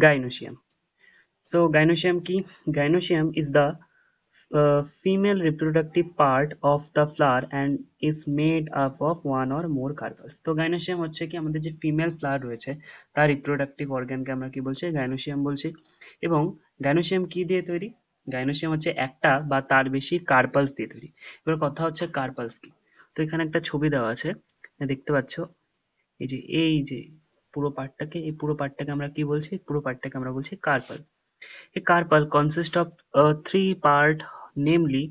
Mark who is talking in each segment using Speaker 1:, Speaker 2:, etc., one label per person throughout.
Speaker 1: Gynoecium. So gynoecium কি? Gynoecium is the female reproductive part of the flower and is made up of one or more carpels. তো gynoecium হচ্ছে কি আমাদের যে female flower রয়েছে তার রিপ্রোডাক্টিভ অর্গানকে আমরা কি বলছি? gynoecium বলছি। এবং gynoecium কি দিয়ে তৈরি? gynoecium হচ্ছে একটা বা তার বেশি কার্পালস দিয়ে তৈরি। এবার কথা হচ্ছে কার্পালস কি? তো এখানে একটা ছবি দেওয়া আছে, দেখতে পাচ্ছ? এই যে পুরো পার্টটাকে আমরা কি বলছি? পুরো পার্টটাকে আমরা বলছি carpal. A carpel consists of three part, namely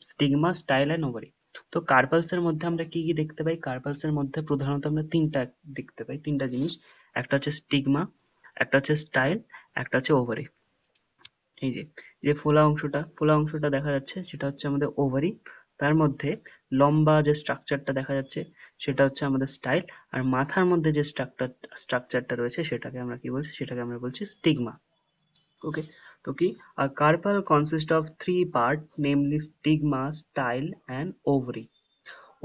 Speaker 1: stigma, style and ovary. তো কার্পালস এর মধ্যে আমরা কি কি দেখতে পাই? কার্পালস এর মধ্যে প্রধানত আমরা তিনটা দেখতে পাই, তিনটা জিনিস। একটা হচ্ছে স্টিগমা, একটা হচ্ছে স্টাইল, একটা হচ্ছে ওভারি। এই যে যে ফোলা অংশটা দেখা যাচ্ছে সেটা হচ্ছে আমাদের ওভারি। তার মধ্যে লম্বা যে স্ট্রাকচারটা দেখা যাচ্ছে সেটা হচ্ছে আমাদের স্টাইল। আর মাথার মধ্যে যে স্ট্রাকচারটা রয়েছে সেটাকে আমরা কি বলছি? সেটাকে আমরা বলছি স্টিগমা। Okay, তো কি a carpel consists of three parts, namely stigma, style and ovary.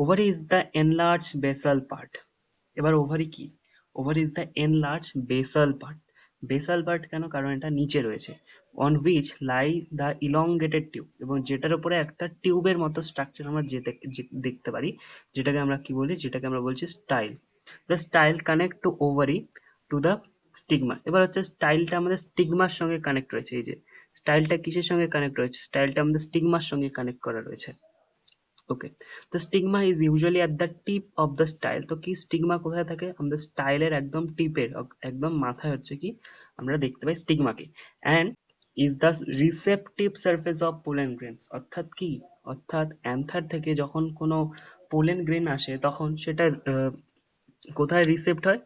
Speaker 1: Ovary is the enlarged basal part. এবার ওভারি কি? Ovary is the enlarged basal part. Basal part কেন? কারণ এটা নিচে রয়েছে। on which lie the elongated tube, এবং যেটার উপরে একটা টিউবের মতো স্ট্রাকচার আমরা দেখতে পারি, যেটাকে আমরা কি বলি? যেটাকে আমরা বলছি style. the style connect to ovary to the stigma. এবার হচ্ছে স্টাইলটা আমাদের স্টিগমার সঙ্গে কানেক্ট রয়েছে। এই যে স্টাইলটা কিসের সঙ্গে কানেক্ট রয়েছে? স্টাইলটা আমাদের স্টিগমার সঙ্গে কানেক্ট করা রয়েছে। ওকে, the stigma is usually at the tip of the style. তো কি স্টিগমা কোথায় থাকে? আমাদের স্টাইলের একদম টিপের, একদম মাথায় হচ্ছে কি আমরা দেখতে পাই স্টিগমাকে। and is the receptive surface of pollen grains. অর্থাৎ কি? অর্থাৎ অ্যান্থার থেকে যখন কোনো পোলেন গ্রেন আসে তখন সেটা কোথায় রিসেপ্ট হয়?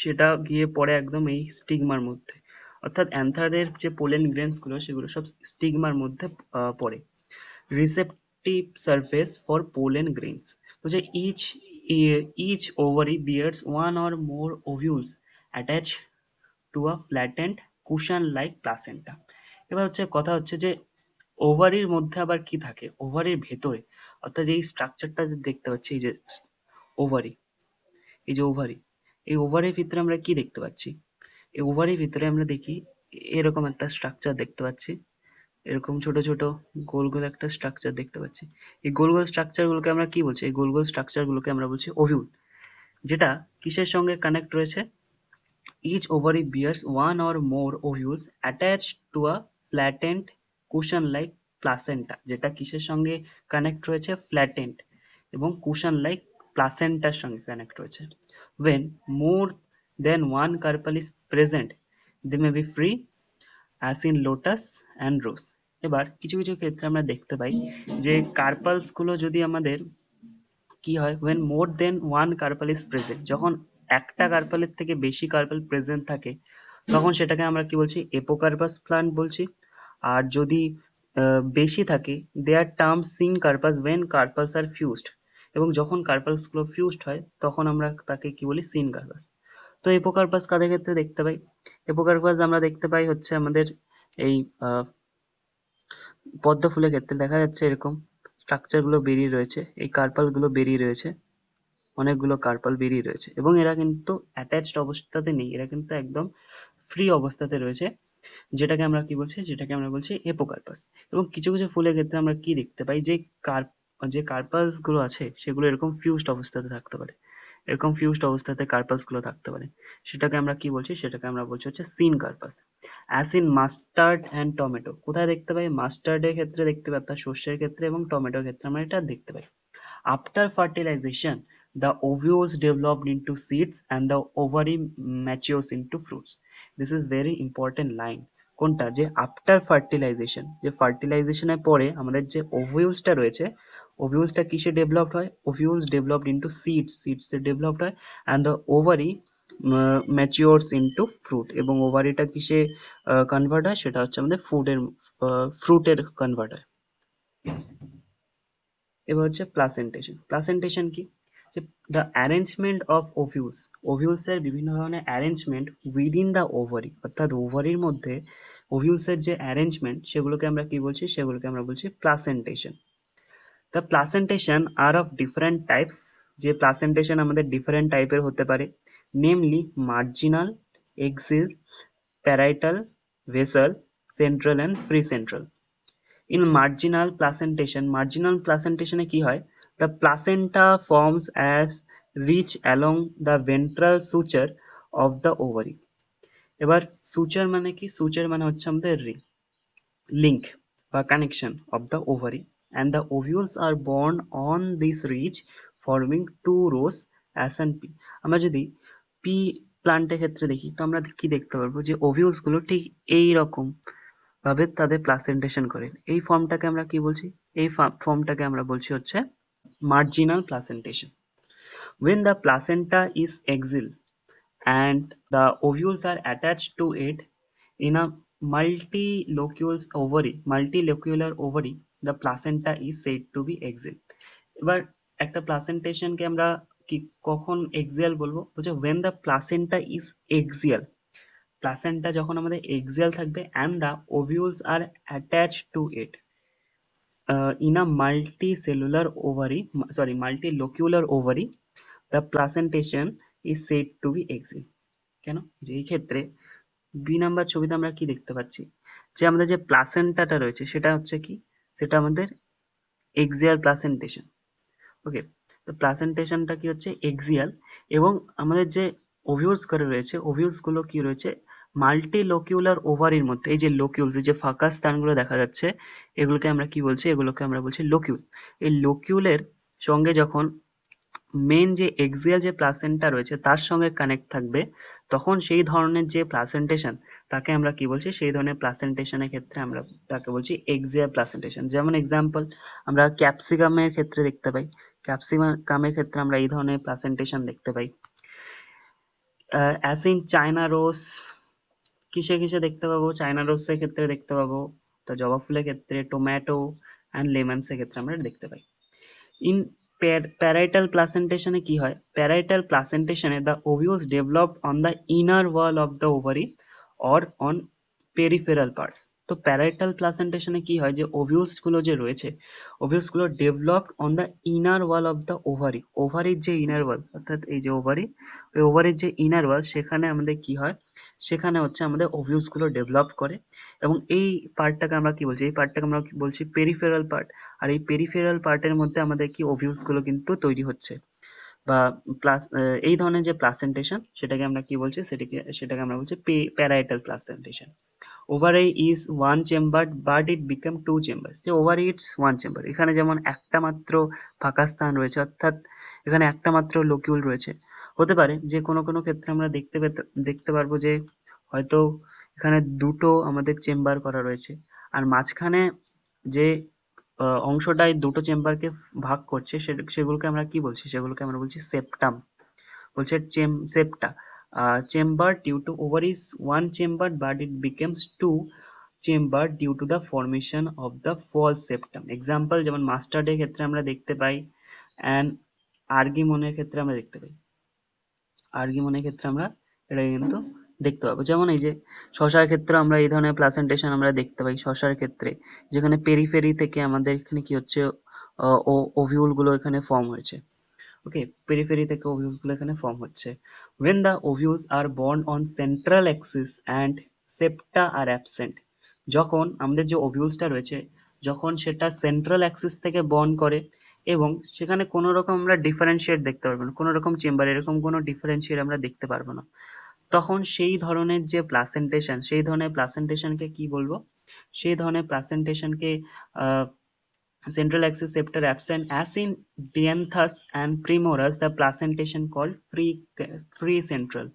Speaker 1: সেটা গিয়ে পড়ে একদম এই স্টিগমার মধ্যে। অর্থাৎ অ্যান্থারের যে পোলেন গ্রেনস গুলো সেগুলো সব স্টিগমার মধ্যে পড়ে। receptive surface for pollen grains. So each ovary bears one or more ovules attached to a flattened cushion-like placenta. এবার হচ্ছে কথা হচ্ছে যে ওভারির মধ্যে আবার কি থাকে? ওভারির ভেতরে, অর্থাৎ এই স্ট্রাকচারটা যে দেখতে পাচ্ছি, এই যে ওভারি, এই যে ওভারি, এই ওভারির ভিতরে আমরা কি দেখতে পাচ্ছি? এই ওভারির ভিতরে আমরা দেখি এরকম একটা স্ট্রাকচার দেখতে পাচ্ছি। এরকম ছোট ছোট গোল গোল একটা স্ট্রাকচার দেখতে পাচ্ছি। এই গোল গোল স্ট্রাকচার গুলোকে আমরা কি বলছি? এই গোল গোল স্ট্রাকচার গুলোকে আমরা বলছি ওভিউল। যেটা কিসের সঙ্গে কানেক্ট রয়েছে? Each ovary bears one or more ovules attached to a flattened cushion like placenta. যেটা কিসের সঙ্গে কানেক্ট রয়েছে? ফ্ল্যাটেন্ড এবং কুশন লাইক প্লাসেন্টার সঙ্গে কানেক্ট রয়েছে। when more than one carpel is present, they may be free as in lotus and rose. এবার কিছু কিছু ক্ষেত্রে আমরা দেখতে পাই যে কার্পালস গুলো যদি আমাদের কি হয়, when more than one carpel is present, যখন একটা কার্পালের থেকে বেশি কার্পাল প্রেজেন্ট থাকে তখন সেটাকে আমরা কি বলছি? এপোকার্পাস প্লান্ট বলছি। আর যদি বেশি থাকে they are termed syncarpus when carpels are fused, এবং যখন কার্পালস গুলো ফিউজড হয় তখন আমরা তাকে কি বলি? সিনকার্পাস। তো এপোকার্পাস কাদের ক্ষেত্রে দেখতে পাই? এপোকার্পাস আমরা দেখতে পাই হচ্ছে আমাদের এই পদ্ম ফুলের ক্ষেত্রে দেখা যাচ্ছে এরকম স্ট্রাকচার গুলো বেরিয়ে রয়েছে, এই কার্পাল গুলো বেরিয়ে রয়েছে, অনেকগুলো কার্পাল বেরিয়ে রয়েছে এবং এরা কিন্তু অ্যাটাচড অবস্থাতে নেই, এরা কিন্তু একদম ফ্রি অবস্থাতে রয়েছে, যেটাকে আমরা কি বলছি? যেটাকে আমরা বলছি এপোকার্পাস। এবং কিছু কিছু ফুলের ক্ষেত্রে আমরা কি দেখতে পাই? যে কার্পালস গুলো আছে সেগুলো এরকম ফিউজড অবস্থাতে থাকতে পারে, এরকম ফিউজড অবস্থাতে কার্পালস গুলো থাকতে পারে। সেটাকে আমরা কি বলছি? সেটাকে আমরা বলছি হচ্ছে syncarpous. As in mustard and tomato. কোথায় দেখতে পাই? মাস্টার্ডের ক্ষেত্রে দেখতে পাই, অর্থাৎ শস্যের ক্ষেত্রে, এবং টমেটোর ক্ষেত্রে আমরা এটা দেখতে পাই। After fertilization, the ovules developed into seeds and the ovary matures into fruits. This is very important line. কোনটা? যে আফটার ফার্টিলাইজেশন, যে ফার্টিলাইজেশনের পরে আমাদের যে ওভিউলসটা রয়েছে, ওভিউলসটা কিসে ডেভেলপড হয়? ওভিউলস ডেভেলপড ইনটু সিডস, সিডসে ডেভেলপড হয়, and the ovary matures into fruit, এবং ওভারিটা কিসে কনভার্ট হয়? সেটা হচ্ছে আমাদের ফ্রুটের কনভার্ট হয়। এবার হচ্ছে প্লাসেন্টেশন। প্লাসেন্টেশন কি? যে the arrangement of ovules, ovules এর বিভিন্ন ধরনের অ্যারেঞ্জমেন্ট উইদিন দ্য ওভারি, অর্থাৎ ওভারির মধ্যে ওভিউলস এর যে অ্যারেঞ্জমেন্ট সেগুলোকে আমরা কি বলছি? সেগুলোকে আমরা বলছি placentation. The placentation are of different types. যে প্লাসেন্টেশন আমাদের ডিফারেন্ট টাইপের হতে পারে, namely marginal, axis, parietal, basal, central and precentral. In marginal placentation কি হয়? The placenta forms as ridge along the ventral suture of the ovary. এবার suture মানে কি? suture মানে হচ্ছে আমাদের link বা connection of the ovary, and the ovules are born on this ridge forming two rows S and P. আমরা যদি P প্লান্টের ক্ষেত্রে দেখি তো আমরা কি দেখতে পারবো যে ওভিউলস গুলো ঠিক এই রকম ভাবে তাদের প্লাসেন্টেশন করে। এই ফর্মটাকে আমরা কি বলছি? এই ফর্মটাকে আমরা বলছি হচ্ছে marginal placentation. When the placenta is axial and the ovules are attached to it in a multilocular ovary, the placenta is said to be axial. এবার একটা প্লাসেন্টেশনকে আমরা কি কখন এক্সিয়াল বলবো? বলছে when the placenta is axial, placenta যখন আমাদের axial থাকবে and the ovules are attached to it in a multilocular ovary, the placentation is said to be axial. কেন? যে এই ক্ষেত্রে বি নাম্বার ছবিতে আমরা কি দেখতে পাচ্ছি যে আমাদের যে প্লাসেন্টাটা রয়েছে সেটা হচ্ছে কি, সেটা আমাদের এক্সিয়াল প্লাসেন্টেশন। ওকে, তো প্লাসেন্টেশনটা কি হচ্ছে এক্সিয়াল, এবং আমাদের যে ওভিউলস গুলো রয়েছে ওভিউলস গুলো কি রয়েছে মাল্টিলোকিউলার ওভারির মধ্যে। এই যে লোকিউলস, এই যে ফাঁকা স্থানগুলো দেখা যাচ্ছে এগুলোকে আমরা কি বলছি? এগুলোকে আমরা বলছি লোকিউল। এই লোকিউলের সঙ্গে যখন মেন যে এক্সিয়াল যে প্লাসেন্টা রয়েছে তার সঙ্গে কানেক্ট থাকবে তখন সেই ধরনের যে প্লাসেন্টেশন তাকে আমরা কি বলছি? সেই ধরনের প্লাসেন্টেশনের ক্ষেত্রে আমরা তাকে বলছি এক্সিয়াল প্লাসেন্টেশন। যেমন এক্সাম্পল আমরা ক্যাপসিকামের ক্ষেত্রে দেখতে পাই, ক্যাপসিকামের ক্ষেত্রে আমরা এই ধরনের প্লাসেন্টেশন দেখতে পাই। অ্যাজ ইন চায়না রোজ, কিসে কিসে দেখতে পাবো? চায়না রোজের ক্ষেত্রে দেখতে পাবো, তো জবা ফুলের ক্ষেত্রে, টমেটো অ্যান্ড লেমনসের ক্ষেত্রে আমরা দেখতে পাই। In parietal placentation কি হয়? Parietal placentation the ovules developed on the inner wall of the ovary or on peripheral parts. তো প্যারাইটাল প্লাসেন্টেশনে কি হয়? যে ওভিউলস গুলো যে রয়েছে ওভিউলস গুলো developed on the inner wall of the ovary. ওভারির যে ইনার ওয়াল, অর্থাৎ এই যে ওভারি, ওই ওভারির যে ইনার ওয়াল সেখানে আমাদের কি হয়? সেখানে হচ্ছে আমাদের ওভিউলস গুলো ডেভেলপ করে, এবং এই পার্টটাকে আমরা কি বলছি? এই পার্টটাকে আমরা কি বলছি? Peripheral part. আর এই পেরিফেরাল পার্টের মধ্যে আমাদের কি ওভিউলস গুলো কিন্তু তৈরি হচ্ছে, বা প্লাস এই ধরনের যে প্লাসেন্টেশন সেটাকে আমরা কি বলছি? সেটাকে আমরা বলছি parietal placentation. Ovary is one chamber but it become two chamber. যে ওভারি ইটস ওয়ান চেম্বার, এখানে যেমন একটা মাত্র ফাঁকা স্থান রয়েছে, অর্থাৎ এখানে একটা মাত্র লোকিউল রয়েছে। হতে পারে যে কোনো কোনো ক্ষেত্রে আমরা দেখতে পারবো যে হয়তো এখানে দুটো আমাদের চেম্বার করা রয়েছে, আর মাঝখানে যে অংশটায় দুটো চেম্বারকে ভাগ করছে সেগুলোকে আমরা কি বলছি? সেগুলোকে আমরা বলছি সেপ্টাম। বলছে সেপ্টা chamber due to ovaries one chamber but it becomes two chamber due to the formation of the false septum. Example যেমন মাস্টার্ডের ক্ষেত্রে আমরা দেখতে পাই, and আর্গিমনের ক্ষেত্রে আমরা দেখতে পাই। আর্গিমনের ক্ষেত্রে আমরা এটা কিন্তু দেখতে পাবো। যেমন এই যে শশার ক্ষেত্রে আমরা এই ধরনের প্লাসেন্টেশন আমরা দেখতে পাই শশার ক্ষেত্রে, যেখানে পেরিফেরি থেকে আমাদের এখানে কি হচ্ছে ওভিউল গুলো এখানে ফর্ম হয়েছে। ওকে, পেরিফেরি থেকে ওভিউলস গুলো এখানে ফর্ম হচ্ছে। when the ovules are born on central axis and septa are absent, যখন আমাদের যে ওভিউলসটা রয়েছে যখন সেটা সেন্ট্রাল অ্যাক্সিস থেকে বর্ন করে এবং সেখানে কোনো রকম আমরা ডিফারেন্সিয়েট দেখতে পারবো না, কোনো রকম চেম্বার এরকম কোনো ডিফারেন্সিয়েট আমরা দেখতে পারবো না, তখন সেই ধরনের যে প্লাসেন্টেশন সেই ধরনের প্লাসেন্টেশনকে কি বলবো? সেই ধরনের প্লাসেন্টেশনকে central axis septum absent, as in Dianthus and Primorus, the placentation called free central.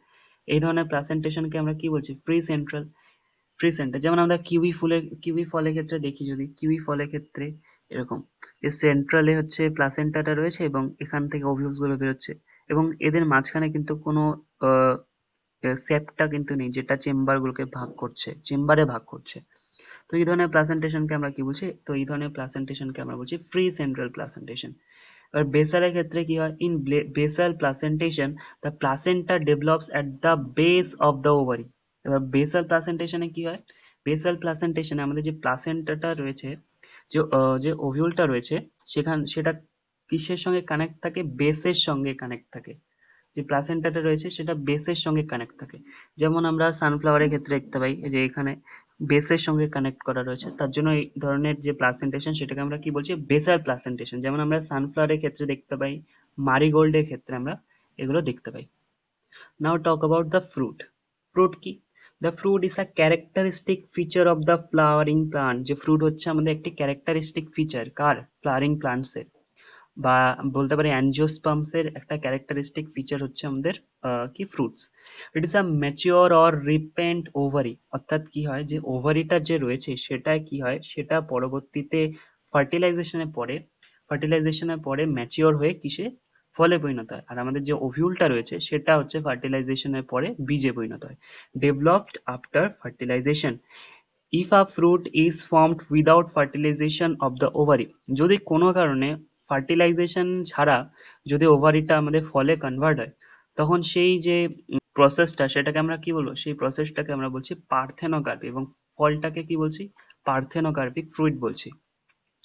Speaker 1: এই ধরনের প্লাসেন্টেশনকে আমরা কি বলছি? Free centre. যেমন আমরা কিউই ফলের ক্ষেত্রে দেখি, যদি কিউই ফলের ক্ষেত্রে এরকম যে সেন্ট্রালে হচ্ছে প্লাসেন্টাটা রয়েছে এবং এখান থেকে ওভিউলস গুলো বেরোচ্ছে, এবং এদের মাঝখানে কিন্তু কোনো সেপ্টা কিন্তু নেই যেটা চেম্বারে ভাগ করছে। তো এই ধরনের প্লাসেন্টেশনকে আমরা কি বলছি? তো এই ধরনের প্লাসেন্টেশনকে আমরা বলছি ফ্রি সেন্ট্রাল প্লাসেন্টেশন। এবার বেসালের ক্ষেত্রে কি হয়? In basal placentation the placenta develops at the base of the ovary. এবার বেসাল প্লাসেন্টেশনে কি হয়? বেসাল প্লাসেন্টেশনে আমাদের যে প্লাসেন্টাটা রয়েছে, যে ওভিউলটা রয়েছে সেটা কিসের সঙ্গে কানেক্ট থাকে? বেসের সঙ্গে কানেক্ট থাকে। যে প্লাসেন্টাটা রয়েছে সেটা বেসের সঙ্গে কানেক্ট থাকে। যেমন আমরা সানফ্লাওয়ারের ক্ষেত্রে দেখতে পাই যে এখানে বেসের সঙ্গে কানেক্ট করা রয়েছে, তার জন্য এই ধরনের যে প্লাসেন্টেশন সেটাকে আমরা কি বলছি, বেসাল প্লাসেন্টেশন। যেমন আমরা সানফ্লাওয়ারের ক্ষেত্রে দেখতে পাই, মারিগোল্ডের ক্ষেত্রে আমরা এগুলো দেখতে পাই। Now talk about the fruit. Fruit কি? The fruit is a characteristic feature of the flowering plant. যে fruit হচ্ছে আমাদের একটি characteristic feature কার, flowering plants এর, বা বলতে পারি angiosperms এর একটা characteristic feature হচ্ছে আমাদের কি fruits. It is a mature or ripened ovary. অর্থাৎ কি হয় যে ওভারিটা যে রয়েছে সেটা কি হয়, সেটা পরবর্তীতে ফার্টিলাইজেশনের পরে ম্যাচিওর হয়ে কিসে, ফলে পরিণত হয়। আর আমাদের যে ওভিউলটা রয়েছে সেটা হচ্ছে ফার্টিলাইজেশনের পরে বীজে পরিণত হয়। Developed after fertilization. If a fruit is formed without fertilization of the ovary, যদি কোনো কারণে ফার্টিলাইজেশন ছাড়া যদি ওভারিটা আমাদের ফলে কনভার্ট হয়, তখন সেই যে প্রসেসটা সেটাকে আমরা কি বলবো, সেই প্রসেসটাকে আমরা বলছি পার্থেনোকার্পি, এবং ফলটাকে কি বলছি, পার্থেনোকার্পিক ফ্রুইট বলছি।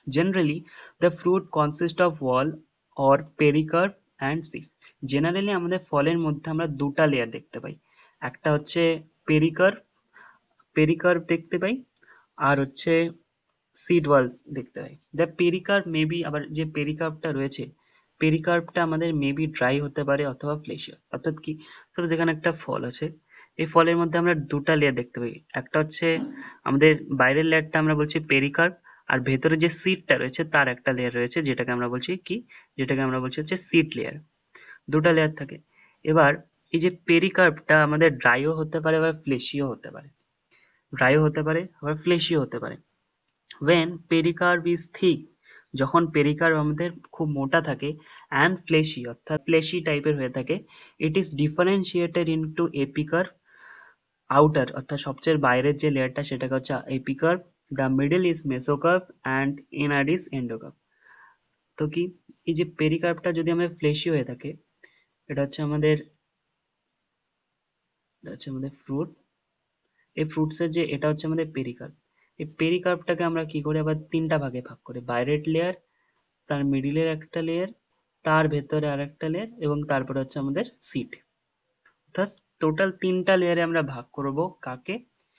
Speaker 1: Generally, the fruit consists of wall or pericarp and seeds. Generally আমাদের ফলের মধ্যে আমরা দুটা লেয়ার দেখতে পাই, একটা হচ্ছে পেরিকার্প, পেরিকার্প দেখতে পাই, আর হচ্ছে সিড ওয়াল দেখতে পাই। দ্য পেরিকার্প মেবি, আবার যে পেরিকার্পটা রয়েছে, পেরিকার্পটা আমাদের মেবি ড্রাই হতে পারে অথবা ফ্লেশি। অর্থাৎ কি, সাপোজ এখানে একটা ফল আছে, এই ফলের মধ্যে আমরা দুটা লেয়ার দেখতে পাই, একটা হচ্ছে আমাদের বাইরের লেয়ারটা আমরা বলছি পেরিকার্প, আর ভেতরে যে সিডটা রয়েছে তার একটা লেয়ার রয়েছে যেটাকে আমরা বলছি কি, যেটাকে আমরা বলছি হচ্ছে সিড লেয়ার। দুটা লেয়ার থাকে। এবার এই যে পেরিকার্পটা আমাদের ড্রাইও হতে পারে আবার ফ্লেশিও হতে পারে, ড্রাইও হতে পারে আবার ফ্লেশিও হতে পারে। when pericarp is thick, যখন পেরিকার্প আমাদের খুব মোটা থাকে, and fleshy অর্থাৎ ফ্লেশি টাইপের হয়ে থাকে, it is differentiated into epicarp, outer অর্থাৎ সবচেয়ে বাইরের যে লেয়ারটা সেটাকে হচ্ছে epicarp, the middle is mesocarp and inner is endocarp. তো কি, এই যে পেরিকার্পটা যদি আমাদের ফ্লেশি হয়ে থাকে, এটা হচ্ছে আমাদের, এটা হচ্ছে আমাদের ফ্রুট, এই ফ্রুটসের যে এটা হচ্ছে আমাদের পেরিকার্প। এই পেরিকার্পটাকে আমরা কি করি, আবার তিনটা ভাগে ভাগ করি, বাইরের লেয়ার, তার মিডিলের একটা লেয়ার, তার ভেতরে আরেকটা লেয়ার, এবং তারপরে হচ্ছে আমাদের সিড। অর্থাৎ টোটাল তিনটা লেয়ারে আমরা ভাগ করব কাকে,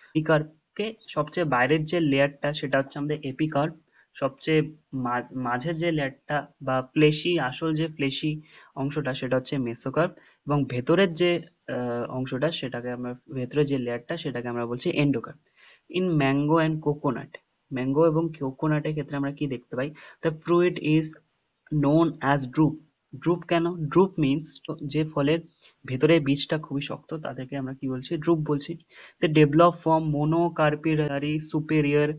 Speaker 1: এপিকার্পকে। সবচেয়ে বাইরের যে লেয়ারটা সেটা হচ্ছে আমাদের এপিকার্প, সবচেয়ে মাঝের যে লেয়ারটা বা ফ্লেশি, আসল যে ফ্লেশি অংশটা সেটা হচ্ছে মেসোকার্প, এবং ভেতরের যে অংশটা সেটাকে আমরা, ভেতরের যে লেয়ারটা সেটাকে আমরা বলছি endocarp. In mango and coconut, mango এবং কোকোনাটের ক্ষেত্রে আমরা কি দেখতে পাই, the fruit is known as drupe. Drupe কেন, ড্রুপ মিন্স যে ফলের ভেতরে বীজটা খুবই শক্ত তাদেরকে আমরা কি বলছি, ড্রুপ বলছি। They develop from monocarpellary superior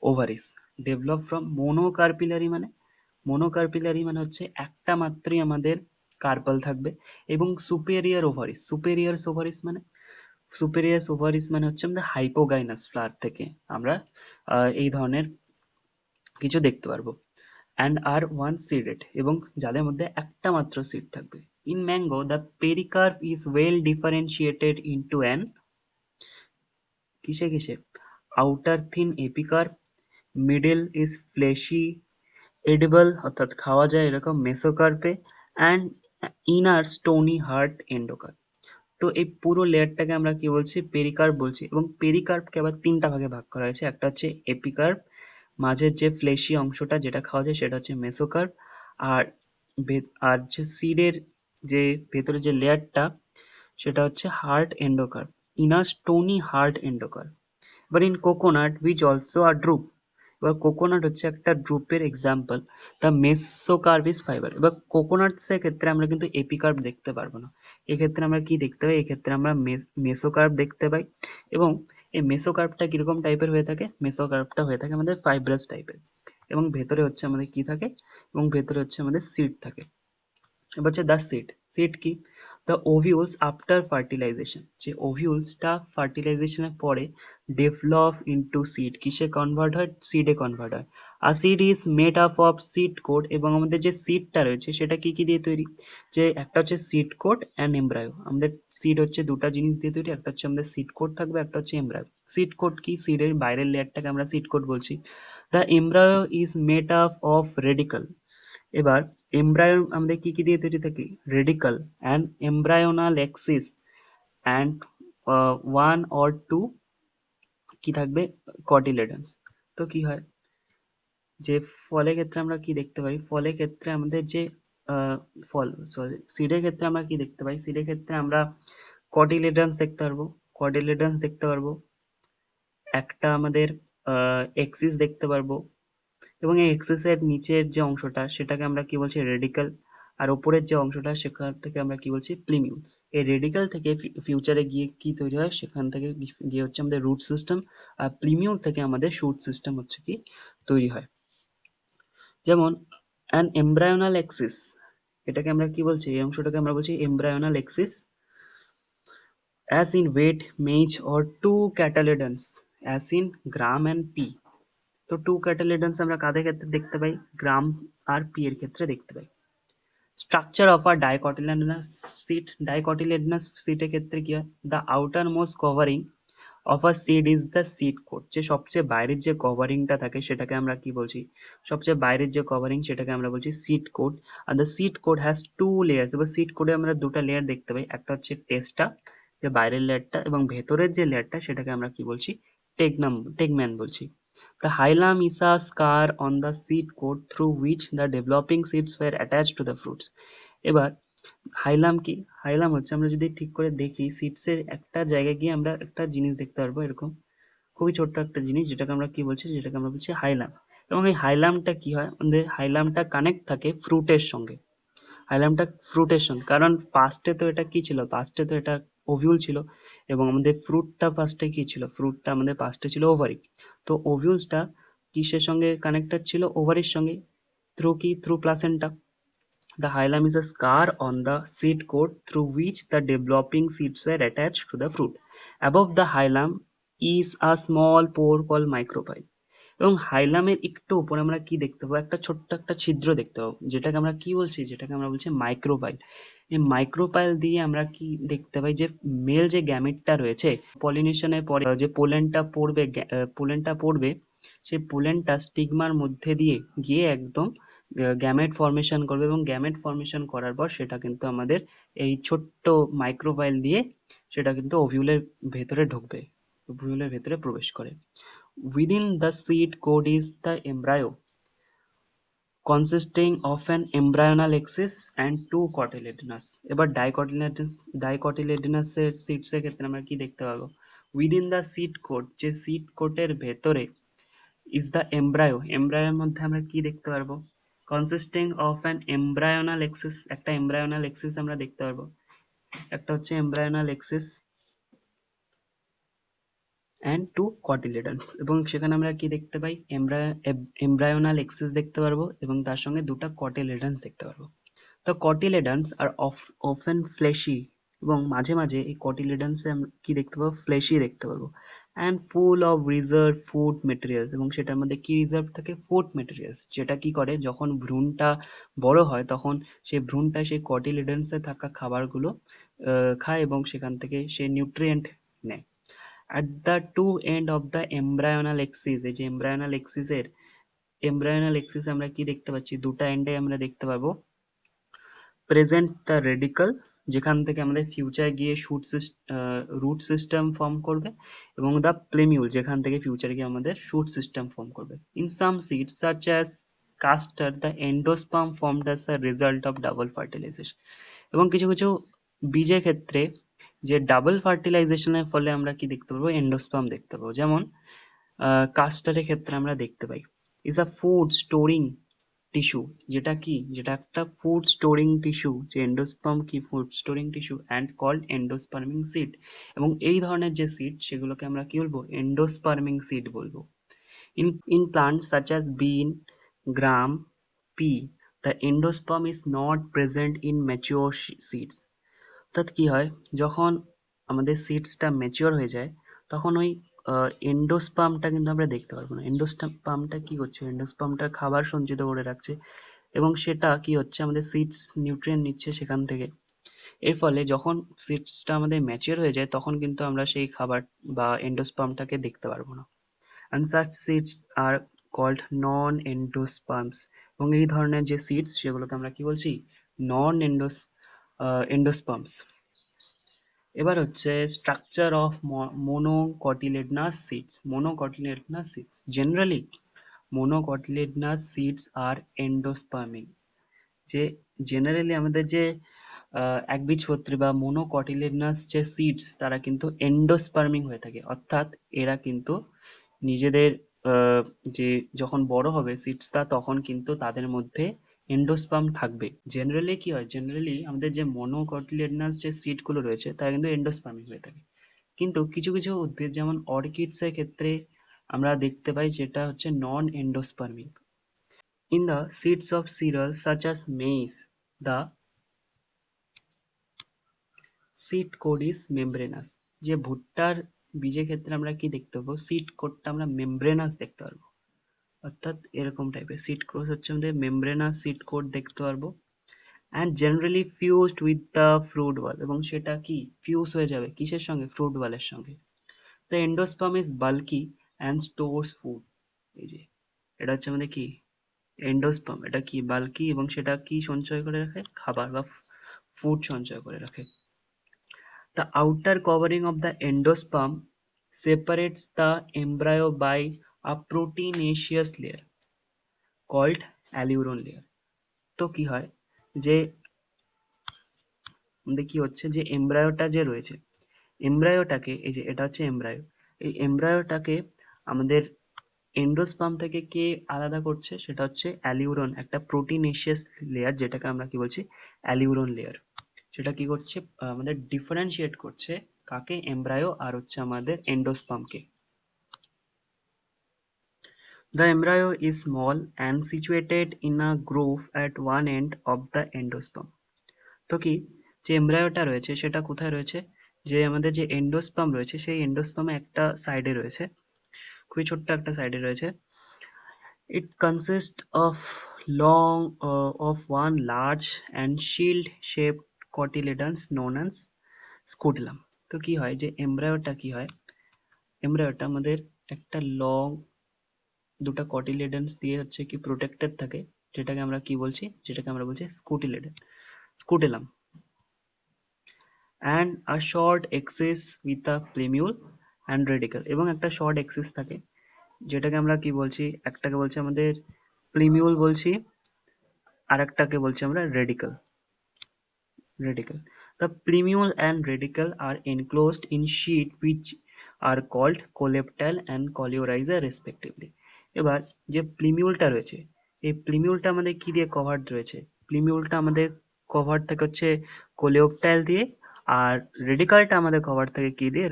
Speaker 1: ovaries. Develop from monocarpellary মানে, মোনোকার্পিলারি মানে হচ্ছে একটা মাত্রই আমাদের কার্পাল থাকবে, এবং সুপেরিয়র ওভারিস, সুপেরিয়র ওভারিস মানে, সুপেরিয়াস ওভারিস মানে হচ্ছে আমাদের হাইপোগাইনাস ফ্লাওয়ার থেকে আমরা এই ধরনের কিছু দেখতে পারবো। অ্যান্ড আর ওয়ান সিডেড, এবং যাদের মধ্যে একটা মাত্র সিড থাকবে। In mango the pericarp is well differentiated into an, কিসে কিসে, outer thin epicarp, middle is fleshy edible অর্থাৎ খাওয়া যায় এরকম মেসোকার্পে, and inner stony hard endocarp. তো এই পুরো লেয়ারটাকে আমরা কি বলছি, পেরিকার্প বলছি। এবং পেরিকার্পকে আবার তিনটা ভাগে ভাগ করা হয়েছে, একটা হচ্ছে এপিকার্প, মাঝের যে ফ্লেশি অংশটা যেটা খাওয়া যায় সেটা হচ্ছে মেসোকার্প, আর আর যে সিডের যে ভেতরে যে লেয়ারটা সেটা হচ্ছে hard endocarp, inner stony hard endocarp. এবার in coconut which also are drupe, এবার কোকোনাট হচ্ছে একটা ড্রুপের example, the mesocarp is fibre. এবার কোকোনাটসের ক্ষেত্রে আমরা কিন্তু এপিকার্প দেখতে পারবো না, এক্ষেত্রে আমরা কি দেখতে পাই, এক্ষেত্রে আমরা মেসোকার্প দেখতে পাই। এবং এই মেসোকার্পটা কিরকম টাইপের হয়ে থাকে, মেসোকার্পটা হয়ে থাকে আমাদের ফাইব্রাস টাইপের, এবং ভেতরে হচ্ছে আমাদের কি থাকে, এবং ভেতরে হচ্ছে আমাদের সিড থাকে। এবার হচ্ছে দ্য সিড, সিড কি, দ্য ওভিউলস আফটার ফার্টিলাইজেশন, যে ওভিউলসটা ফার্টিলাইজেশনের পরে ডেভেলপ ইনটু সিড, কিসে কনভার্ট হয়, সিডে কনভার্ট হয়। আর seed is made up of seed coat, এবং আমাদের যে সিডটা রয়েছে সেটা কি কি দিয়ে তৈরি, যে একটা হচ্ছে সিড কোড অ্যান্ড এমব্রায়ো। আমাদের সিড হচ্ছে দুটা জিনিস দিয়ে তৈরি, একটা হচ্ছে আমাদের সিড কোড থাকবে, একটা হচ্ছে এমব্রায়ো। সিড কোড কি, সিডের বাইরের লেয়ারটাকে আমরা সিড কোড বলছি। The embryo is made up of radicle. এবার এমব্রায়ো আমাদের কি কি দিয়ে তৈরি থাকে? Radicle and embryonal axis and one or two কি থাকবে? কটিলেডন্স। তো কি হয় যে ফলের ক্ষেত্রে আমরা কি দেখতে পাই? ফলের ক্ষেত্রে আমাদের যে আহ, ফল সরি সিডের ক্ষেত্রে আমরা কি দেখতে পাই? সিডের ক্ষেত্রে আমরা কটিলেডন্স দেখতে পারবো, কটিলেডন্স দেখতে পারবো, একটা আমাদের এক্সিস দেখতে পারবো, এবং এই এক্সিস এর নিচের যে অংশটা সেটাকে আমরা কি বলছি? রেডিকাল। আর উপরের যে অংশটা সেখান থেকে আমরা কি বলছি? প্লিমিউল। এই রেডিকাল থেকে ফিউচারে গিয়ে কি তৈরি হয়? সেখান থেকে গিয়ে হচ্ছে আমাদের রুট সিস্টেম, আর প্লিমিউল থেকে আমাদের শুট সিস্টেম হচ্ছে কি তৈরি হয়। যেমন অ্যান এমব্রায়োনাল এক্সিস, এটাকে আমরা কি বলছি? এই অংশটাকে আমরা বলছি এমব্রায়োনাল axis, as in weight, measure or two cotyledons as in gram and p। তো টু cotyledons আমরা কাদের ক্ষেত্রে দেখতে পাই? গ্রাম আর পি এর ক্ষেত্রে দেখতে পাই। Structure of a dicotyledonous seed, dicotyledonous সিটের ক্ষেত্রে কি হয়? The outermost covering of a seed is the seed coat, যে সবচেয়ে বাইরের যে কভারিংটা থাকে সেটাকে আমরা কি বলছি? সবচেয়ে বাইরের যে কভারিং সেটাকে আমরা বলছি সিড কোট। আর the seed coat has two layers, এবার সিড কোটে আমরা দুটো লেয়ার দেখতে পাই, একটা হচ্ছে টেস্টা যে বাইরের লেয়ারটা, এবং ভেতরের যে লেয়ারটা সেটাকে আমরা কি বলছি? টেগম্যান বলছি। The hilum is a scar on the seed coat through which the developing seeds were attached to the fruits। এবার হাইলাম কি? হাইলাম হচ্ছে, আমরা যদি ঠিক করে দেখি সিডস এর একটা জায়গায় গিয়ে আমরা একটা জিনিস দেখতে পারবো এরকম, খুবই ছোট্ট একটা জিনিস, যেটাকে আমরা কি বলছি? যেটাকে আমরা বলছি হাইলাম। এবং এই হাইলামটা কি হয়? আমাদের হাইলামটা কানেক্ট থাকে ফ্রুটের সঙ্গে, হাইলামটা ফ্রুটের সঙ্গে, কারণ পাস্টে তো এটা কি ছিল? পাস্টে তো এটা ওভিউল ছিল, এবং আমাদের ফ্রুটটা পাস্টে কি ছিল? ফ্রুটটা আমাদের পাস্টে ছিল ওভারি। তো ওভিউলসটা কিসের সঙ্গে কানেক্টেড ছিল? ওভারির সঙ্গে। থ্রু কি? Through placenta. The hilum is a scar on the seed coat through which the developing seeds were attached to the fruit. Above the hilum is a small pore called micropyle। এবং হাইলামের একটু উপরে আমরা কি দেখতে পাবো? একটা ছোট্ট একটা ছিদ্র দেখতে পাবো, যেটাকে আমরা কি বলছি? যেটাকে আমরা বলছি মাইক্রোপাইল। এই মাইক্রোপাইল দিয়ে আমরা কি দেখতে পাই? যে মেল যে গ্যামেটটা রয়েছে, পলিনেশনের পরে যে পোলেনটা পড়বে, সেই পোলেনটা স্টিগমার মধ্যে দিয়ে গিয়ে একদম গ্যামেট ফর্মেশন করবে, এবং গ্যামেট ফর্মেশন করার পর সেটা কিন্তু আমাদের এই ছোট্ট মাইক্রোপাইল দিয়ে সেটা কিন্তু ওভিউলের ভেতরে ঢুকবে, ওভিউলের ভেতরে প্রবেশ করে। Within the seed coat is the embryo, consisting of an embryonal axis and two cotyledons। এবার ডাইকটিলেডনাস এর সিডস এর ক্ষেত্রে আমরা কি দেখতে পাবো? উইদিন দ্য সিড কোট, যে সিড কোটের ভেতরে ইজ দ্য এমব্রায়ো, এমব্রায়োর মধ্যে আমরা কি দেখতে পারবো? কনসিস্টিং অফ অ্যান এমব্রায়োনাল এক্সিস, একটা এমব্রায়োনাল এক্সিস আমরা দেখতে পারবো, একটা হচ্ছে এমব্রায়োনাল এক্সিস অ্যান্ড টু কটিলেডন্স। এবং সেখানে আমরা কি দেখতে পাই? এমব্রায়োনাল এক্সিস দেখতে পারবো, এবং তার সঙ্গে দুটো কটিলেডন্স দেখতে পারবো। তো কটিলেডন্স আর অফেন ফ্লেশি, এবং মাঝে মাঝে এই কটিলেডন্সে আমরা কি দেখতে পাবো? ফ্লেশি দেখতে পারবো। And full of reserve food materials, এবং সেটার মধ্যে কি রিজার্ভ থাকে? ফুড মেটেরিয়ালস, যেটা কি করে যখন ভ্রূণটা বড় হয় তখন সেই ভ্রূণটা সেই কটিলেডন্সে থাকা খাবারগুলো খায়, এবং সেখান থেকে সে নিউট্রিয়েন্ট নেয়। At the two end of the embryonal axis, এই যে এমব্রায়োনাল এক্সিস আমরা কি দেখতে পাচ্ছি? দুটা এন্ডে আমরা দেখতে পাবো প্রেজেন্ট দ্য রেডিকাল, যেখান থেকে আমাদের ফিউচার গিয়ে রুট সিস্টেম ফর্ম করবে, এবং দ্য প্লেমিউল, যেখান থেকে ফিউচারে গিয়ে আমাদের শুট সিস্টেম ফর্ম করবে। In some seeds such as castor, the endosperm formed as a result of double fertilization. এবং কিছু কিছু বীজের ক্ষেত্রে যে ডাবল ফার্টিলাইজেশনের ফলে আমরা কি দেখতে পাবো? এন্ডোস্পার্ম দেখতে পাবো। যেমন কাস্টারের ক্ষেত্রে আমরা দেখতে পাই is a food storing tissue, যেটা কি? যেটা একটা ফুড স্টোরিং টিস্যু, যে এন্ডোস্পার্ম কি food storing tissue and called endospermic seed. এবং এই ধরনের যে সিড সেগুলোকে আমরা কি বলবো? এন্ডোস্পার্মিং সিড বলবো। In plants such as bean, gram, pea, the endosperm is not present in mature seeds। অর্থাৎ কি হয়? যখন আমাদের সিডসটা ম্যাচিওর হয়ে যায় তখন ওই এন্ডোস্পার্মটা কিন্তু আমরা দেখতে পারবো না। এন্ডোস্পার্মটা কি করছে? এন্ডোস্পার্মটা খাবার সঞ্চিত করে রাখছে, এবং সেটা কি হচ্ছে? আমাদের সিডস নিউট্রিয়েন্ট নিচ্ছে সেখান থেকে। এর ফলে যখন সিডসটা আমাদের ম্যাচিওর হয়ে যায় তখন কিন্তু আমরা সেই খাবার বা এন্ডোস্পার্মটাকে দেখতে পারবো না। And such seeds are called non-endosperms, এবং এই ধরনের যে সিডস সেগুলোকে আমরা কি বলছি, নন এন্ডোস্পার্মস। এবার হচ্ছে structure of monocotyledonous seeds. Monocotyledonous seeds, generally monocotyledonous seeds are endospermic. যে জেনারেলি আমাদের যে একবীজপত্রী বা মোনোকটিলিডনাস যে সিডস তারা কিন্তু এন্ডোস্পার্মিং হয়ে থাকে, অর্থাৎ এরা কিন্তু নিজেদের যে যখন বড় হবে সিডসটা তখন কিন্তু তাদের মধ্যে এন্ডোস্পার্ম থাকবে। জেনারেলি কি হয়, জেনারেলি আমাদের যে মোনোকটিলিডনাস যে সিড গুলো রয়েছে তারা কিন্তু এন্ডোস্পার্মিং হয়ে থাকে, কিন্তু কিছু কিছু উদ্ভিদ যেমন অর্কিডস এর ক্ষেত্রে আমরা দেখতে পাই যেটা হচ্ছে নন এন্ডোস্পার্মিক। In the seeds of cereals such as maize, the seed coat is membranous. যে ভুট্টার বীজের ক্ষেত্রে আমরা কি দেখতে পাবো, সিড কোটটা আমরা মেমব্রেনাস দেখতে পারবো, অর্থাৎ এরকম টাইপের সিড কোট হচ্ছে আমাদের মেমব্রেনাস সিড কোট দেখতে পারবো। And generally fused with the fruit wall, এবং সেটা কি ফিউজ হয়ে যাবে কিসের সঙ্গে, ফ্রুট ওয়ালের সঙ্গে। The endosperm is bulky and stores food. এই যে এটা হচ্ছে আমাদের কি এন্ডোস্পার্ম, এটা কি বাল্কি এবং সেটা কি সঞ্চয় করে রাখে, খাবার বা ফুড সঞ্চয় করে রাখে। The outer covering of the endosperm separates the embryo by a proteinaceous layer called aleuron layer. তো কি হয় যে আমাদের কি হচ্ছে যে এমব্রায়োটা যে রয়েছে, এমব্রায়োটাকে এই যে এটা হচ্ছে এমব্রায়ো, এই এমব্রায়োটাকে আমাদের এন্ডোস্পার্ম থেকে কে আলাদা করছে, সেটা হচ্ছে অ্যালিউরন, একটা প্রোটিনেশিয়াস লেয়ার যেটাকে আমরা কি বলছি, অ্যালিউরন লেয়ার। সেটা কি করছে, আমাদের ডিফারেন্সিয়েট করছে কাকে, এমব্রায়ো আর হচ্ছে আমাদের এন্ডোস্পার্মকে। The embryo is small and situated in a groove at one end of the endosperm. তো কি যে এমব্রায়োটা রয়েছে সেটা কোথায় রয়েছে, যে আমাদের যে এন্ডোস্পার্ম রয়েছে সেই এন্ডোস্পার্মে একটা সাইডে রয়েছে, খুবই ছোট্ট একটা সাইডে রয়েছে। It consists of one large and shield-shaped cotyledons known as scutellum. তো কি হয় যে এমব্রায়োটা কি হয়, এমব্রায়োটা আমাদের একটা লং দুটো কটিলেডন্স দিয়ে হচ্ছে কি প্রোটেক্টেড থাকে, যেটাকে আমরা কি বলছি, যেটাকে আমরা বলছি scutellum, and a short axis with a plumule and radicle, এবং একটা শর্ট এক্সিস থাকে যেটাকে আমরা কি বলছি, একটাকে বলছি আমাদের প্লেমিউল বলছি, আর একটাকে বলছি আমরা radical. The plumule and radicle are enclosed in sheath which are called coleoptile and coleorhiza respectively. এবার যে প্লিমিউলটা রয়েছে, এই প্লিমিউলটা আমাদের কি দিয়ে কভার্ড রয়েছে, প্লিমিউলটা আমাদের কভার থাকে হচ্ছে কোলেওপটাইল দিয়ে, আর রেডিকালটা আমাদের কভার থাকে কি দিয়ে,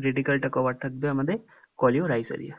Speaker 1: রেডিকালটা কভার থাকবে আমাদের কলিওরাইজা দিয়ে।